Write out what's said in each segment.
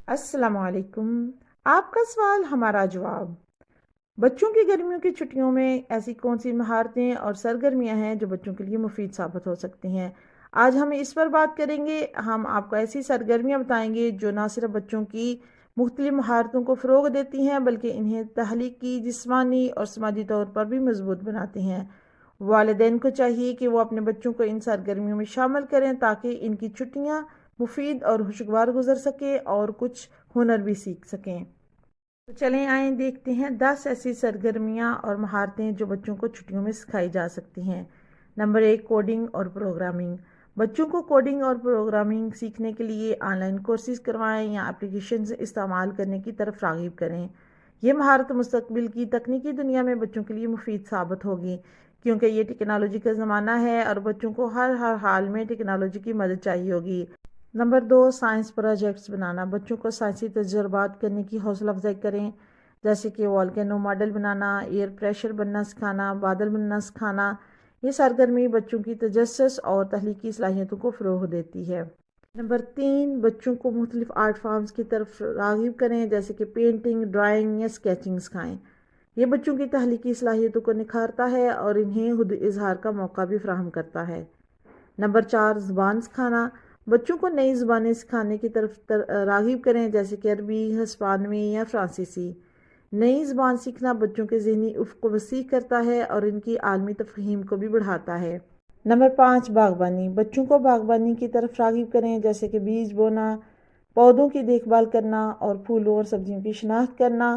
السلام علیکم۔ آپ کا سوال ہمارا جواب۔ بچوں کی گرمیوں کی چھٹیوں میں ایسی کون سی مہارتیں اور سرگرمیاں ہیں جو بچوں کے لیے مفید ثابت ہو سکتی ہیں؟ آج ہم اس پر بات کریں گے۔ ہم آپ کو ایسی سرگرمیاں بتائیں گے جو نہ صرف بچوں کی مختلف مہارتوں کو فروغ دیتی ہیں بلکہ انہیں تخلیقی، جسمانی اور سماجی طور پر بھی مضبوط بناتی ہیں۔ والدین کو چاہیے کہ وہ اپنے بچوں کو ان سرگرمیوں میں شامل کریں تاکہ ان کی چھٹیاں مفید اور خوشگوار گزر سکے اور کچھ ہنر بھی سیکھ سکیں۔ تو چلیں آئیں دیکھتے ہیں 10 ایسی سرگرمیاں اور مہارتیں جو بچوں کو چھٹیوں میں سکھائی جا سکتی ہیں۔ نمبر 1، کوڈنگ اور پروگرامنگ۔ بچوں کو کوڈنگ اور پروگرامنگ سیکھنے کے لیے آن لائن کورسز کروائیں یا اپلیکیشنز استعمال کرنے کی طرف راغب کریں۔ یہ مہارت مستقبل کی تکنیکی دنیا میں بچوں کے لیے مفید ثابت ہوگی کیونکہ یہ ٹیکنالوجی کا زمانہ ہے اور بچوں کو ہر حال میں ٹیکنالوجی کی مدد چاہیے ہوگی۔ نمبر 2، سائنس پروجیکٹس بنانا۔ بچوں کو سائنسی تجربات کرنے کی حوصلہ افزائی کریں، جیسے کہ والکینو ماڈل بنانا، ایئر پریشر بننا سکھانا، بادل بننا سکھانا۔ یہ سرگرمی بچوں کی تجسس اور تخلیقی صلاحیتوں کو فروغ دیتی ہے۔ نمبر 3، بچوں کو مختلف آرٹ فارمز کی طرف راغب کریں، جیسے کہ پینٹنگ، ڈرائنگ یا اسکیچنگ سکھائیں۔ یہ بچوں کی تخلیقی صلاحیتوں کو نکھارتا ہے اور انہیں خود اظہار کا موقع بھی فراہم کرتا ہے۔ نمبر 4، زبان سکھانا۔ بچوں کو نئی زبانیں سکھانے کی طرف راغب کریں، جیسے کہ عربی، ہسپانوی یا فرانسیسی۔ نئی زبان سیکھنا بچوں کے ذہنی افق کو وسیع کرتا ہے اور ان کی عالمی تفہیم کو بھی بڑھاتا ہے۔ نمبر 5، باغبانی۔ بچوں کو باغبانی کی طرف راغب کریں، جیسے کہ بیج بونا، پودوں کی دیکھ بھال کرنا اور پھولوں اور سبزیوں کی شناخت کرنا۔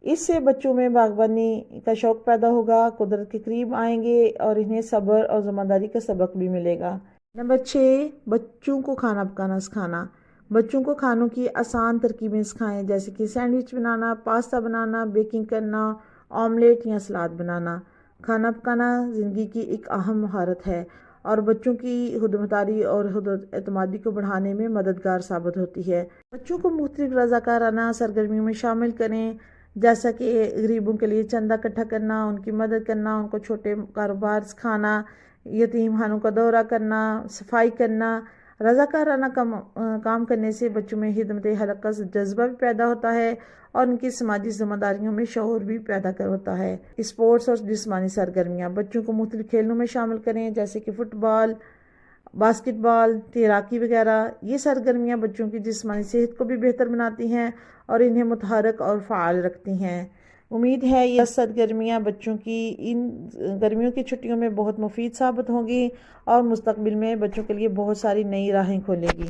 اس سے بچوں میں باغبانی کا شوق پیدا ہوگا، قدرت کے قریب آئیں گے اور انہیں صبر اور ذمہ داری کا سبق بھی ملے گا۔ نمبر 6، بچوں کو کھانا پکانا سکھانا۔ بچوں کو کھانوں کی آسان ترکیبیں سکھائیں، جیسے کہ سینڈوچ بنانا، پاستا بنانا، بیکنگ کرنا، آملیٹ یا سلاد بنانا۔ کھانا پکانا زندگی کی ایک اہم مہارت ہے اور بچوں کی خود مختاری اور خود اعتمادی کو بڑھانے میں مددگار ثابت ہوتی ہے۔ بچوں کو مختلف رضاکارانہ سرگرمیوں میں شامل کریں، جیسا کہ غریبوں کے لیے چندہ اکٹھا کرنا، ان کی مدد کرنا، ان کو چھوٹے کاروبار سکھانا، یتیم خانوں کا دورہ کرنا، صفائی کرنا۔ رضاکارانہ کام کرنے سے بچوں میں خدمت خلق کا جذبہ بھی پیدا ہوتا ہے اور ان کی سماجی ذمہ داریوں میں شعور بھی پیدا ہوتا ہے۔ اسپورٹس اور جسمانی سرگرمیاں۔ بچوں کو مختلف کھیلوں میں شامل کریں، جیسے کہ فٹ بال، باسکٹ بال، تیراکی وغیرہ۔ یہ سرگرمیاں بچوں کی جسمانی صحت کو بھی بہتر بناتی ہیں اور انہیں متحرک اور فعال رکھتی ہیں۔ امید ہے یہ سرگرمیاں بچوں کی ان گرمیوں کی چھٹیوں میں بہت مفید ثابت ہوں گی اور مستقبل میں بچوں کے لیے بہت ساری نئی راہیں کھولے گی۔